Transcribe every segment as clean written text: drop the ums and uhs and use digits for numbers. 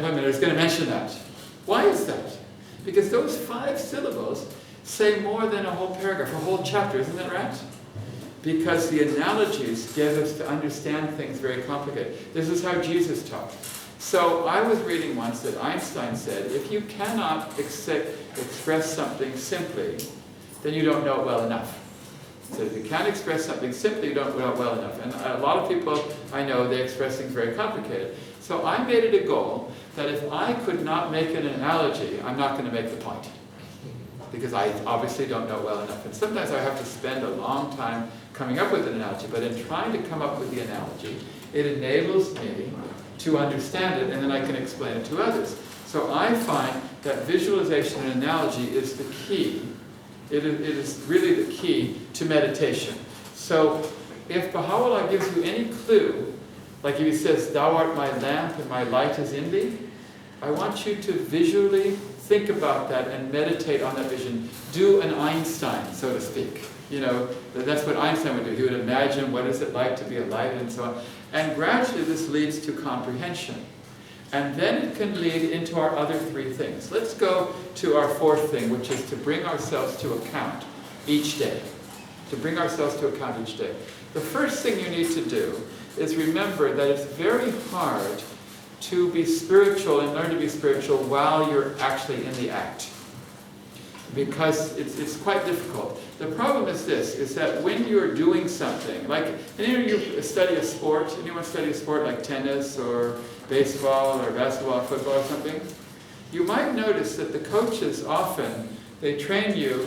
I was going to mention that. Why is that? Because those 5 syllables say more than a whole paragraph, a whole chapter, isn't that right? Because the analogies get us to understand things very complicated. This is how Jesus taught. So I was reading once that Einstein said, if you cannot express something simply, then you don't know it well enough. So if you can't express something simply, you don't know it well enough. And a lot of people I know, they express things very complicated. So I made it a goal that if I could not make an analogy, I'm not going to make the point. Because I obviously don't know it well enough. And sometimes I have to spend a long time coming up with an analogy. But in trying to come up with the analogy, it enables me to understand it, and then I can explain it to others. So I find that visualization and analogy is the key. It is really the key to meditation. So if Baha'u'llah gives you any clue, like if he says, "Thou art my lamp and my light is in thee," I want you to visually think about that and meditate on that vision. Do an Einstein, so to speak. You know, that's what Einstein would do. He would imagine what is it like to be a light and so on. And gradually this leads to comprehension. And then it can lead into our other 3 things. Let's go to our 4th thing, which is to bring ourselves to account each day. To bring ourselves to account each day. The first thing you need to do is remember that it's very hard to be spiritual and learn to be spiritual while you're actually in the act. Because it's quite difficult. The problem is this, is that when you're doing something, like, any of you study a sport, anyone study a sport like tennis or baseball or basketball or football or something, you might notice that the coaches often, they train you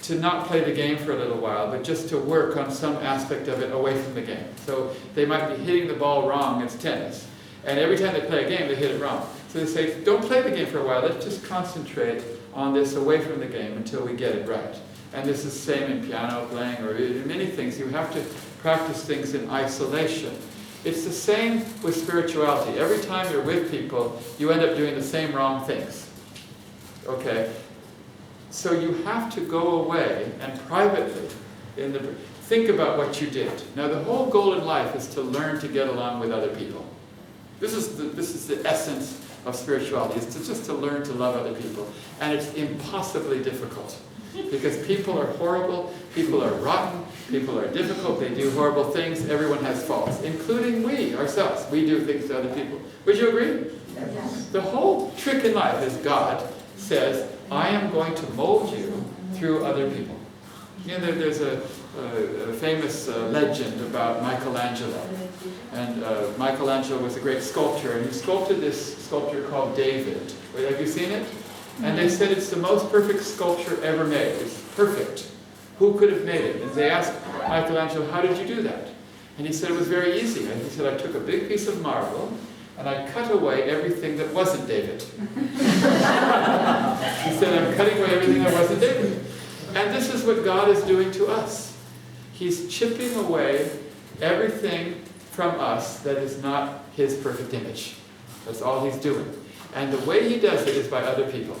to not play the game for a little while, but just to work on some aspect of it away from the game. So they might be hitting the ball wrong, it's tennis. And every time they play a game, they hit it wrong. So they say, don't play the game for a while, let's just concentrate on this away from the game until we get it right. And this is the same in piano playing or in many things. You have to practice things in isolation. It's the same with spirituality. Every time you're with people, you end up doing the same wrong things. Okay? So you have to go away and privately think about what you did. Now the whole goal in life is to learn to get along with other people. This is the essence of spirituality, is just to learn to love other people. And it's impossibly difficult. Because people are horrible, people are rotten, people are difficult, they do horrible things, everyone has faults, including we ourselves. We do things to other people. Would you agree? Yes. The whole trick in life is God says, I am going to mold you through other people. You know, there's a famous legend about Michelangelo. And Michelangelo was a great sculptor, and he sculpted this sculpture called David. Have you seen it? And they said it's the most perfect sculpture ever made. It's perfect. Who could have made it? And they asked Michelangelo, how did you do that? And he said it was very easy. And he said, I took a big piece of marble, and I cut away everything that wasn't David. He said, I'm cutting away everything that wasn't David. And this is what God is doing to us. He's chipping away everything from us that is not His perfect image. That's all He's doing. And the way He does it is by other people.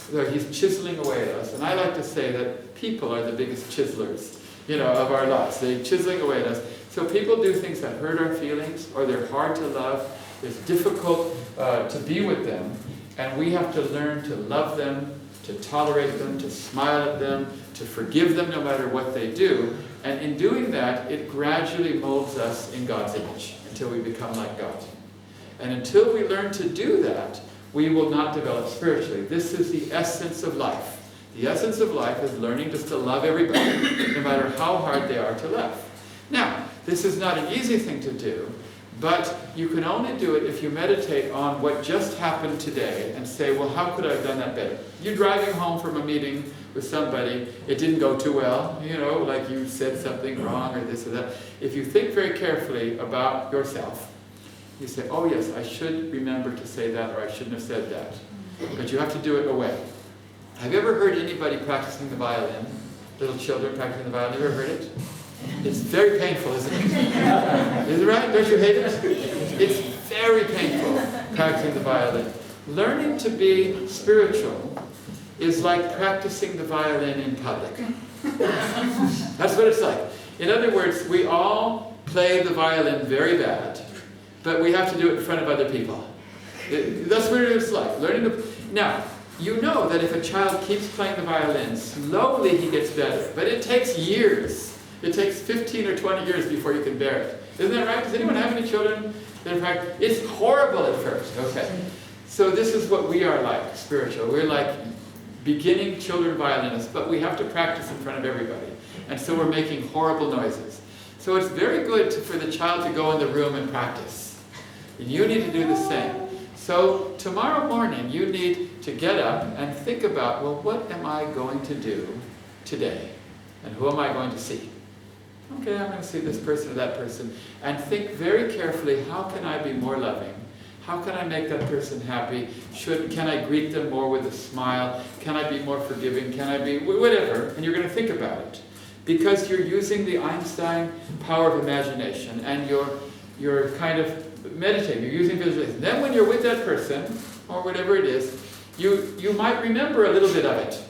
So He's chiseling away at us. And I like to say that people are the biggest chiselers, of our lives. They're chiseling away at us. So people do things that hurt our feelings, or they're hard to love. It's difficult to be with them. And we have to learn to love them, to tolerate them, to smile at them, to forgive them no matter what they do. And in doing that, it gradually molds us in God's image until we become like God. And until we learn to do that, we will not develop spiritually. This is the essence of life. The essence of life is learning just to love everybody, no matter how hard they are to love. Now, this is not an easy thing to do, but you can only do it if you meditate on what just happened today and say, well, how could I have done that better? You're driving home from a meeting with somebody, it didn't go too well, like you said something wrong or this or that. If you think very carefully about yourself, you say, oh yes, I should remember to say that, or I shouldn't have said that. But you have to do it away. Have you ever heard anybody practicing the violin? Little children practicing the violin, have you ever heard it? It's very painful, isn't it? Is it right? Don't you hate it? It's very painful practicing the violin. Learning to be spiritual is like practicing the violin in public. That's what it's like. In other words, we all play the violin very bad, but we have to do it in front of other people. That's what it is like. Learning to... Now, you know that if a child keeps playing the violin, slowly he gets better. But it takes years. It takes 15 or 20 years before you can bear it. Isn't that right? Does anyone have any children that have practiced? It's horrible at first. Okay. So this is what we are like, spiritual. We're like beginning children violinists, but we have to practice in front of everybody. And so we're making horrible noises. So it's very good for the child to go in the room and practice. And you need to do the same. So tomorrow morning you need to get up and think about, well, what am I going to do today? And who am I going to see? Okay, I'm going to see this person or that person. And think very carefully, how can I be more loving? How can I make that person happy? Can I greet them more with a smile? Can I be more forgiving? Can I be whatever? And you're going to think about it. Because you're using the Einstein power of imagination and you're kind of meditating, you're using visualization. Then when you're with that person, or whatever it is, you might remember a little bit of it.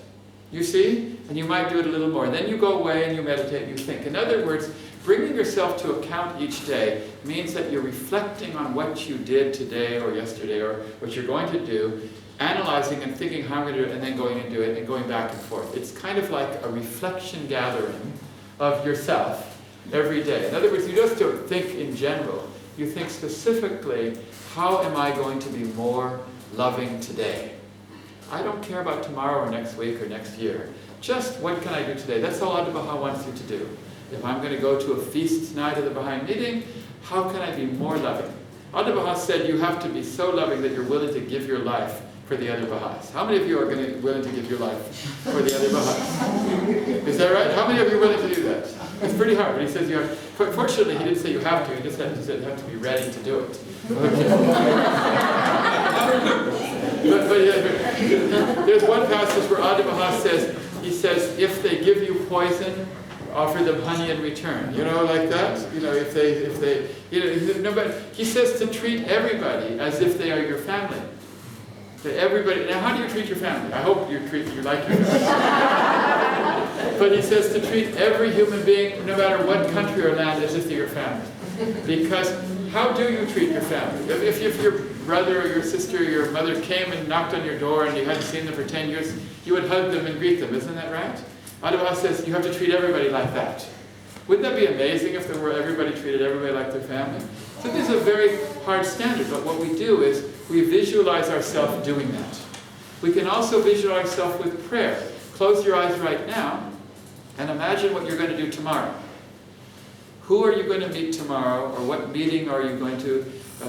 You see? And you might do it a little more. And then you go away and you meditate and you think. In other words, bringing yourself to account each day means that you're reflecting on what you did today or yesterday or what you're going to do, analyzing and thinking how I'm going to do it, and then going and do it and going back and forth. It's kind of like a reflection gathering of yourself every day. In other words, you just don't think in general. You think specifically, how am I going to be more loving today? I don't care about tomorrow or next week or next year. Just what can I do today? That's all Adi Baha wants you to do. If I'm going to go to a feast tonight at the Baha'i meeting, how can I be more loving? Adi Baha said you have to be so loving that you're willing to give your life for the other Baha'is. How many of you are willing to give your life for the other Baha'is? Is that right? How many of you are willing to do that? It's pretty hard, but he says you have. Fortunately, he didn't say you have to. He just said you have to be ready to do it. Okay. but there's one passage where Adi Baha says, he says, if they give you poison, offer them honey in return. You know, like that? You know, if they, you know, no, but he says to treat everybody as if they are your family. To everybody. Now, how do you treat your family? I hope you like your family. But he says to treat every human being, no matter what country or land, as if they're your family. Because how do you treat your family? If your brother or your sister or your mother came and knocked on your door and you hadn't seen them for 10 years, you would hug them and greet them. Isn't that right? Adi Baha says you have to treat everybody like that. Wouldn't that be amazing if everybody treated everybody like their family? So this is a very hard standard, but what we do is we visualize ourselves doing that. We can also visualize ourselves with prayer. Close your eyes right now and imagine what you're going to do tomorrow. Who are you going to meet tomorrow, or what meeting are you going to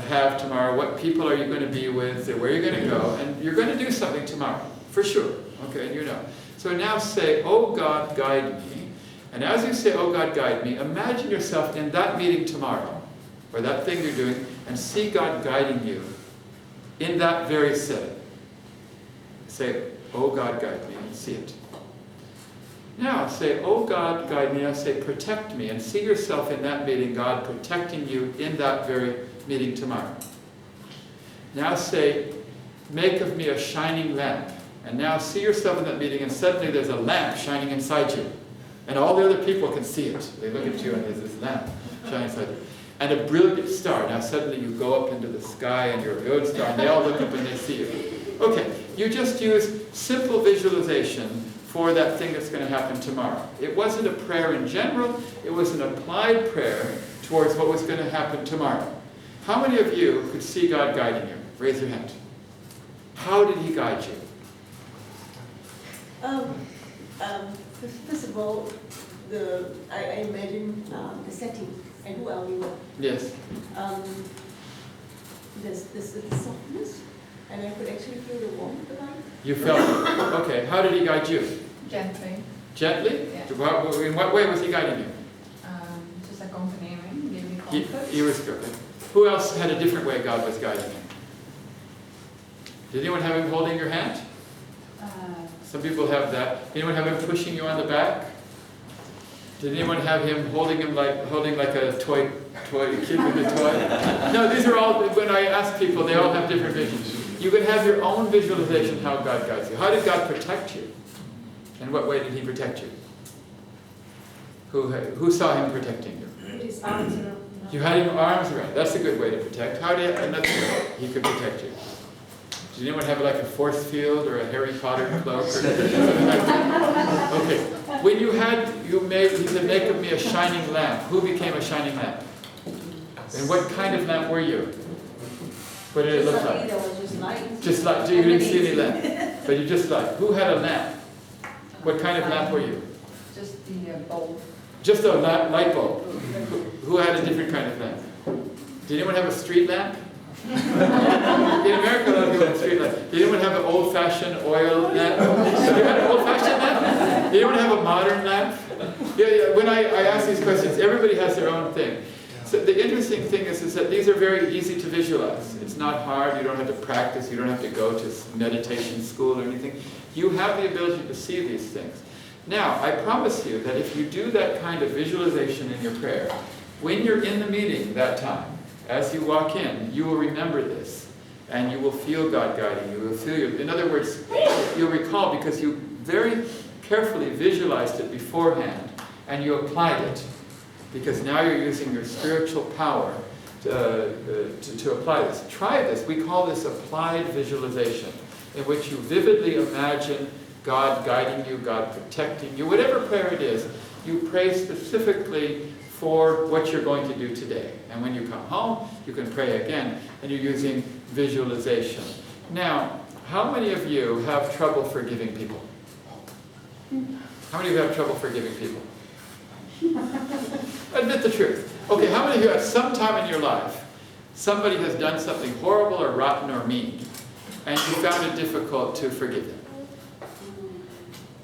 have tomorrow? What people are you going to be with, or where are you going to go? And you're going to do something tomorrow, for sure. Okay, you know. So now say, oh God, guide me. And as you say, oh God, guide me, imagine yourself in that meeting tomorrow, or that thing you're doing, and see God guiding you in that very setting. Say, oh God, guide me, and see it. Now say, oh God, guide me. Now say, protect me, and see yourself in that meeting, God protecting you in that very meeting tomorrow. Now say, make of me a shining lamp. And now see yourself in that meeting, and suddenly there's a lamp shining inside you. And all the other people can see it. They look at you and there's this lamp shining inside you. And a brilliant star. Now suddenly you go up into the sky and you're a good star, and they all look up and they see you. Okay, you just use simple visualization for that thing that's going to happen tomorrow. It wasn't a prayer in general, it was an applied prayer towards what was going to happen tomorrow. How many of you could see God guiding you? Raise your hand. How did He guide you? First of all, I imagine the setting and who we were. Yes. There's the softness, and I could actually feel the warmth about it. You felt it. Okay. How did He guide you? Gently. Gently? Yeah. In what way was He guiding you? Just accompanying, giving me comfort. He was good. Who else had a different way God was guiding you? Did anyone have Him holding your hand? Some people have that. Anyone have Him pushing you on the back? Did anyone have Him holding like a toy kid with a toy? No, these are all, when I ask people, they all have different visions. You can have your own visualization how God guides you. How did God protect you? In what way did He protect you? Who saw Him protecting you? His arms around. You had Him arms around. That's a good way to protect. How did another way He could protect you? Does anyone have like a force field or a Harry Potter cloak or something like that? Okay. When he said, make of me a shining lamp. Who became a shining lamp? And what kind of lamp were you? What did it look like? Just light. Just light. You didn't see any lamp, but you just light. Who had a lamp? What kind of lamp were you? Just the bulb. Just a light bulb. Who had a different kind of lamp? Did anyone have a street lamp? In America, a lot of people have a street lamp. Did anyone have an old-fashioned oil lamp? You had an old-fashioned lamp? Did anyone have a modern lamp? Yeah. When I ask these questions, everybody has their own thing. So the interesting thing is that these are very easy to visualize. It's not hard. You don't have to practice. You don't have to go to meditation school or anything. You have the ability to see these things. Now, I promise you that if you do that kind of visualization in your prayer, when you're in the meeting that time, as you walk in, you will remember this, and you will feel God guiding you. You will feel in other words, you'll recall because you very carefully visualized it beforehand, and you applied it, because now you're using your spiritual power to apply this. Try this. We call this applied visualization, in which you vividly imagine God guiding you, God protecting you, whatever prayer it is, you pray specifically for what you're going to do today. And when you come home, you can pray again, and you're using visualization. Now, how many of you have trouble forgiving people? How many of you have trouble forgiving people? Admit the truth. Okay, how many of you at some time in your life, somebody has done something horrible or rotten or mean, and you found it difficult to forgive them?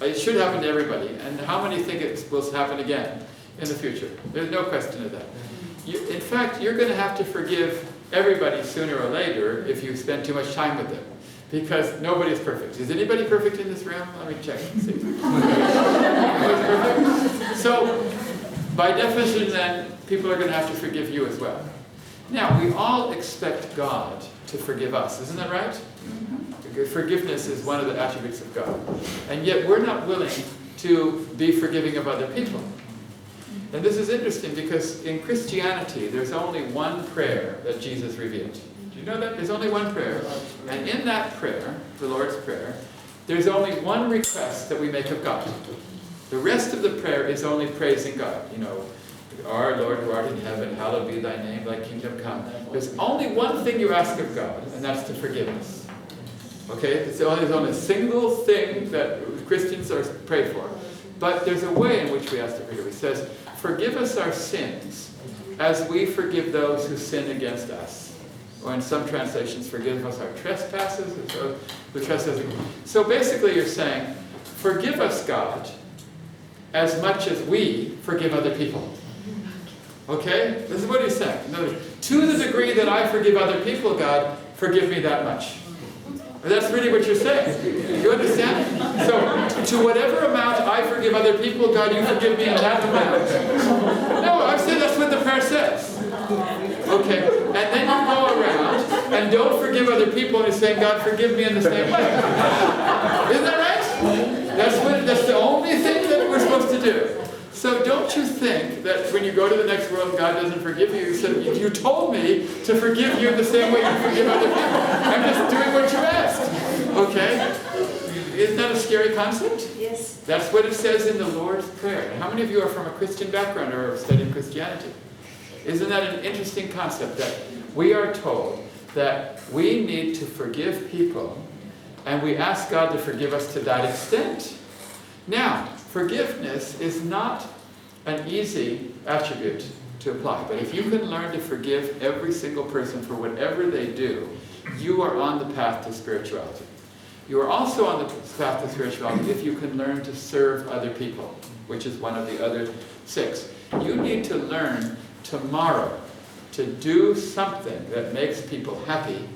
It should happen to everybody. And how many think it will happen again in the future? There's no question of that. In fact, you're going to have to forgive everybody sooner or later if you spend too much time with them. Because nobody's perfect. Is anybody perfect in this room? Let me check and see. Nobody's perfect? So, by definition then, people are going to have to forgive you as well. Now, we all expect God to forgive us. Isn't that right? Forgiveness is one of the attributes of God. And yet we're not willing to be forgiving of other people. And this is interesting because in Christianity, there's only one prayer that Jesus revealed. Do you know that? There's only one prayer. And in that prayer, the Lord's Prayer, there's only one request that we make of God. The rest of the prayer is only praising God. You know, our Lord who art in heaven, hallowed be thy name, thy kingdom come. There's only one thing you ask of God, and that's to forgive us. Okay? There's only a single thing that Christians are prayed for. But there's a way in which we ask to forgive. It says, forgive us our sins as we forgive those who sin against us. Or in some translations, forgive us our trespasses. So basically you're saying, forgive us, God, as much as we forgive other people. Okay? This is what he's saying. In other words, to the degree that I forgive other people, God, forgive me that much. That's really what you're saying. You understand? So, to whatever amount I forgive other people, God, you forgive me in that amount. No, I'm saying that's what the prayer says. Okay, and then you go around and don't forgive other people and you're saying, God, forgive me in the same way. Isn't that right? That's the only thing that we're supposed to do. So don't you think that when you go to the next world, God doesn't forgive you? You said, you told me to forgive you in the same way you forgive other people. I'm just doing what you asked. Okay? Isn't that a scary concept? Yes. That's what it says in the Lord's Prayer. How many of you are from a Christian background or are studying Christianity? Isn't that an interesting concept that we are told that we need to forgive people and we ask God to forgive us to that extent? Now, forgiveness is not an easy attribute to apply, but if you can learn to forgive every single person for whatever they do, you are on the path to spirituality. You are also on the path to spirituality if you can learn to serve other people, which is one of the other 6. You need to learn tomorrow to do something that makes people happy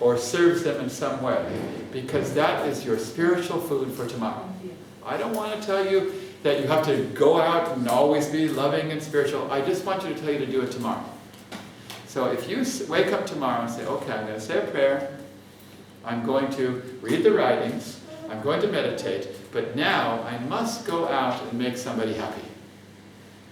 or serves them in some way, because that is your spiritual food for tomorrow. I don't want to tell you that you have to go out and always be loving and spiritual. I just want you to tell you to do it tomorrow. So if you wake up tomorrow and say, okay, I'm going to say a prayer, I'm going to read the writings, I'm going to meditate, but now I must go out and make somebody happy.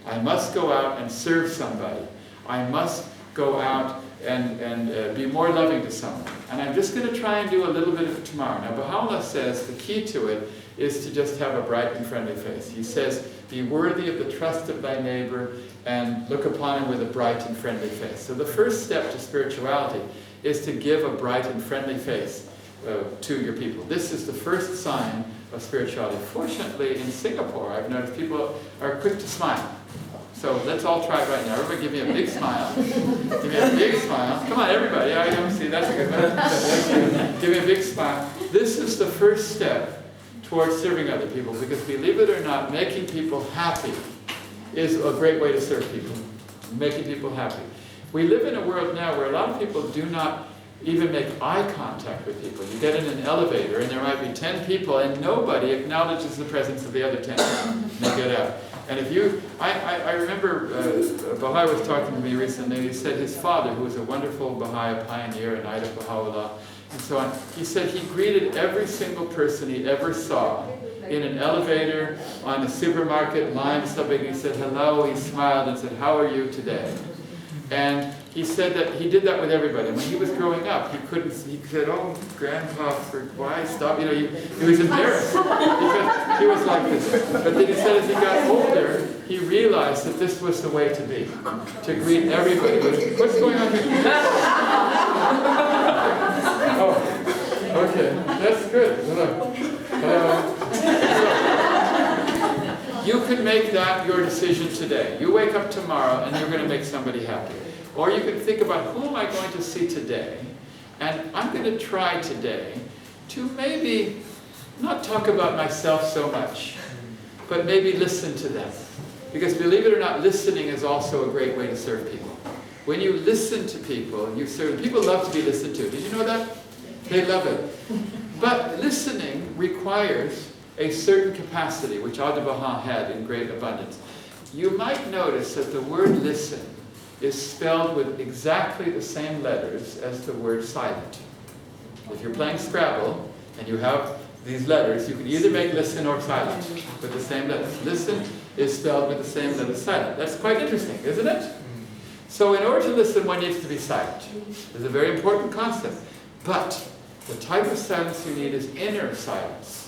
I must go out and serve somebody. I must go out and be more loving to someone. And I'm just going to try and do a little bit of it tomorrow. Now, Baha'u'llah says the key to it is to just have a bright and friendly face. He says, be worthy of the trust of thy neighbor and look upon him with a bright and friendly face. So the first step to spirituality is to give a bright and friendly face to your people. This is the first sign of spirituality. Fortunately, in Singapore, I've noticed people are quick to smile. So let's all try it right now. Everybody give me a big smile. Give me a big smile. Come on, everybody. I don't see. That's good. Give me a big smile. This is the first step towards serving other people, because believe it or not, making people happy is a great way to serve people. Making people happy. We live in a world now where a lot of people do not even make eye contact with people. You get in an elevator and there might be 10 people and nobody acknowledges the presence of the other 10. They get out. And if you, I remember a Baha'i was talking to me recently, he said his father, who was a wonderful Baha'i pioneer, a knight of Baha'u'llah, and so on, he said he greeted every single person he ever saw in an elevator, on a supermarket line, something. He said hello, he smiled and said, how are you today? And he said that he did that with everybody. When he was growing up, he said, oh, Grandpa, why stop? You know, he was embarrassed because he was like this. But then he said as he got older, he realized that this was the way to be, to greet everybody. What's going on here? Oh, okay, that's good. Hello. You can make that your decision today. You wake up tomorrow and you're going to make somebody happy. Or you can think about, who am I going to see today? And I'm going to try today to maybe not talk about myself so much, but maybe listen to them. Because believe it or not, listening is also a great way to serve people. When you listen to people, you serve. People love to be listened to. Did you know that? They love it. But listening requires a certain capacity, which Abdu'l-Baha had in great abundance. You might notice that the word listen is spelled with exactly the same letters as the word silent. If you're playing Scrabble and you have these letters, you can either make listen or silent with the same letters. Listen is spelled with the same letter as silent. That's quite interesting, isn't it? So in order to listen, one needs to be silent. It's a very important concept. But the type of silence you need is inner silence.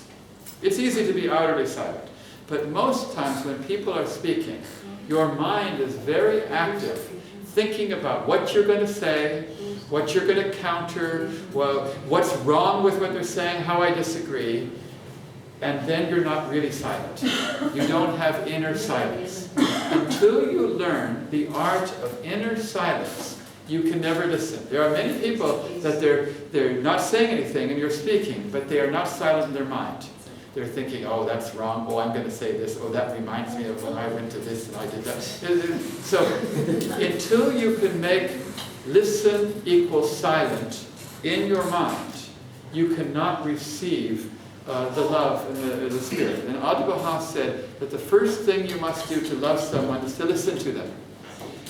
It's easy to be outwardly silent, but most times when people are speaking, your mind is very active, thinking about what you're going to say, what you're going to counter, well, what's wrong with what they're saying, how I disagree, and then you're not really silent. You don't have inner silence. Until you learn the art of inner silence, you can never listen. There are many people that they're not saying anything and you're speaking, but they are not silent in their mind. They're thinking, oh, that's wrong. Oh, I'm going to say this. Oh, that reminds me of when I went to this and I did that. So, until you can make listen equals silent in your mind, you cannot receive the love and the spirit. And Abdu'l-Baha said that the first thing you must do to love someone is to listen to them.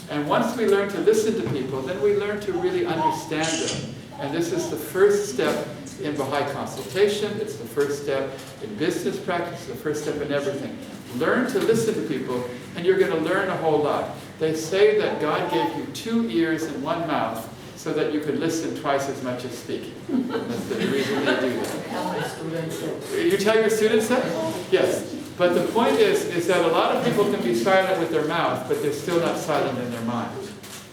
And once we learn to listen to people, then we learn to really understand them. And this is the first step in Baha'i consultation, it's the first step in business practice, the first step in everything. Learn to listen to people, and you're going to learn a whole lot. They say that God gave you 2 ears and 1 mouth so that you could listen twice as much as speaking. That's the reason they do that. You tell your students that? Yes. But the point is that a lot of people can be silent with their mouth, but they're still not silent in their mind.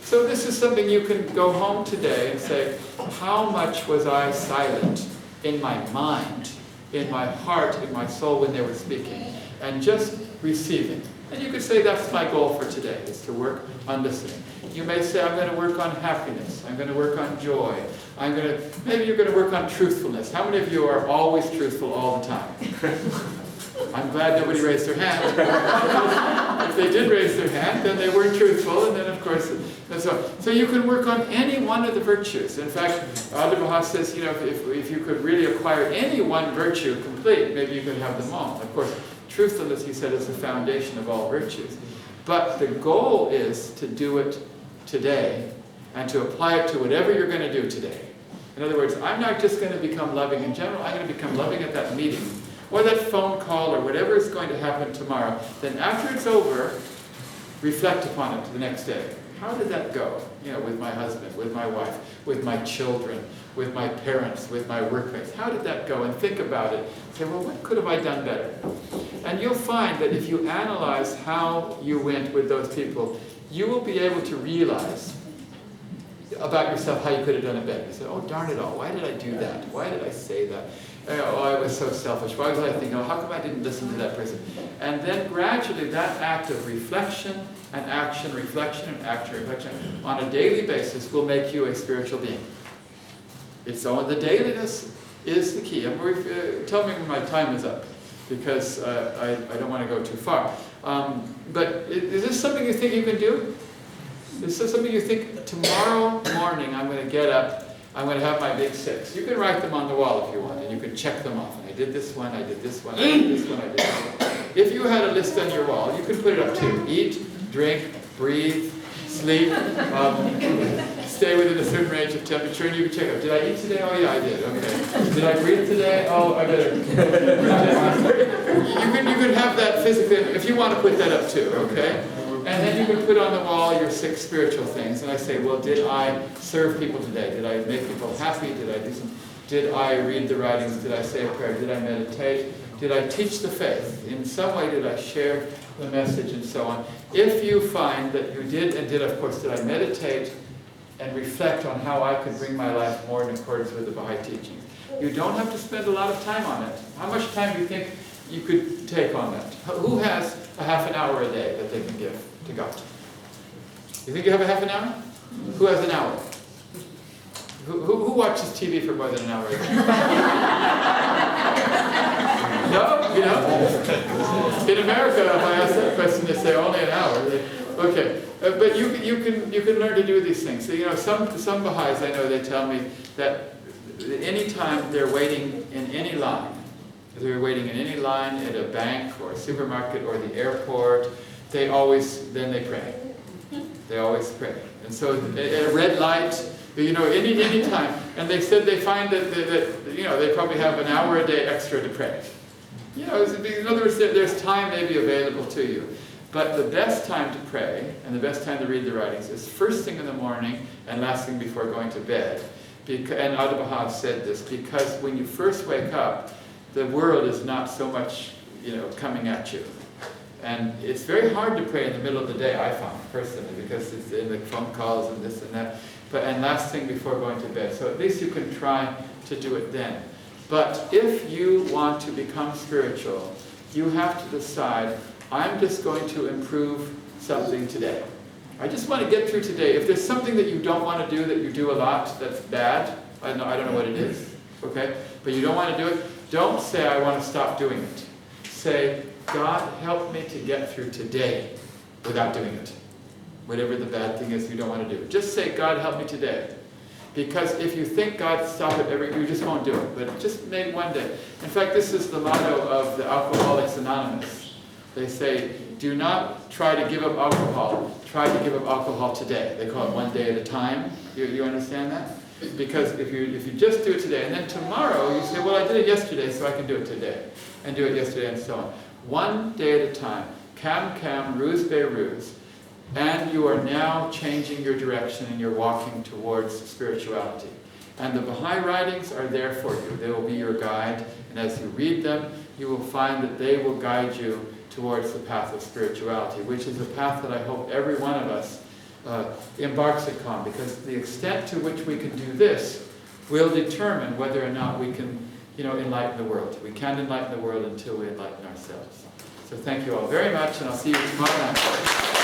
So this is something you can go home today and say, how much was I silent in my mind, in my heart, in my soul when they were speaking? And just receiving. And you could say that's my goal for today, is to work on listening. You may say, I'm going to work on happiness. I'm going to work on joy. Maybe you're going to work on truthfulness. How many of you are always truthful all the time? I'm glad nobody raised their hand. If they did raise their hand, then they weren't truthful, and then of course, so you can work on any one of the virtues. In fact, Abdu'l-Baha says, you know, if you could really acquire any one virtue complete, maybe you could have them all. Of course, truthfulness, he said, is the foundation of all virtues. But the goal is to do it today, and to apply it to whatever you're going to do today. In other words, I'm not just going to become loving in general, I'm going to become loving at that meeting, or that phone call, or whatever is going to happen tomorrow. Then after it's over, reflect upon it the next day. how did that go? You know, with my husband, with my wife, with my children, with my parents, with my workmates. How did that go? And think about it. Say, well, what could have I done better? And you'll find that if you analyze how you went with those people, you will be able to realize about yourself how you could have done it better. You say, oh, darn it all, why did I do that? Why did I say that? Oh, I was so selfish. Why was I thinking, oh, how come I didn't listen to that person? And then gradually that act of reflection and action, reflection and action, reflection, on a daily basis will make you a spiritual being. It's all the dailiness is the key. Tell me when my time is up, because I don't want to go too far. But is this something you think you can do? Is this something you think tomorrow morning I'm going to get up, I'm going to have my big 6. You can write them on the wall if you want, and you can check them off. And I did this one, I did this one, I did this one, I did this one. If you had a list on your wall, you could put it up too. Eat, drink, breathe, sleep, stay within a certain range of temperature, and you can check up. Did I eat today? Oh yeah, I did. Okay. Did I breathe today? Oh, I better. You can have that physically, if you want to put that up too, okay? And then you can put on the wall your 6 spiritual things. And I say, well, did I serve people today? Did I make people happy? Did I do some? Did I read the writings? Did I say a prayer? Did I meditate? Did I teach the faith? In some way, did I share the message and so on? If you find that you did, and of course, did I meditate and reflect on how I could bring my life more in accordance with the Baha'i teachings? You don't have to spend a lot of time on it. How much time do you think you could take on that? Who has a half an hour a day that they can give to God? You think you have a half an hour? Who has an hour? Who watches TV for more than an hour a day? No? You know? In America, if I ask that question, they say only an hour. Okay. But you can learn to do these things. So, you know, some Baha'is I know, they tell me that any time they're waiting in any line, if they're waiting in any line at a bank or a supermarket or the airport, they pray. They always pray. And so at a red light, you know, any time. And they said they find that you know, they probably have an hour a day extra to pray. You know, in other words, there's time maybe available to you. But the best time to pray and the best time to read the writings is first thing in the morning and last thing before going to bed. And Adi Baha said this, because when you first wake up, the world is not so much, you know, coming at you. And it's very hard to pray in the middle of the day, I found, personally, because it's in the phone calls and this and that. And last thing before going to bed. So at least you can try to do it then. But if you want to become spiritual, you have to decide, I'm just going to improve something today. I just want to get through today. If there's something that you don't want to do, that you do a lot, that's bad, I don't know what it is, okay? But you don't want to do it, don't say, I want to stop doing it. Say, God, help me to get through today without doing it. Whatever the bad thing is you don't want to do. Just say, God, help me today. Because if you think God stop it you just won't do it. But just maybe one day. In fact, this is the motto of the Alcoholics Anonymous. They say, do not try to give up alcohol. Try to give up alcohol today. They call it one day at a time. You understand that? Because if you just do it today, and then tomorrow you say, well, I did it yesterday, so I can do it today. And do it yesterday, and so on. One day at a time. Cam, ruse be ruse. And you are now changing your direction and you're walking towards spirituality. And the Baha'i writings are there for you. They will be your guide. And as you read them, you will find that they will guide you towards the path of spirituality, which is a path that I hope every one of us embarks upon. Because the extent to which we can do this will determine whether or not we can, you know, enlighten the world. We can't enlighten the world until we enlighten ourselves. So thank you all very much, and I'll see you tomorrow night.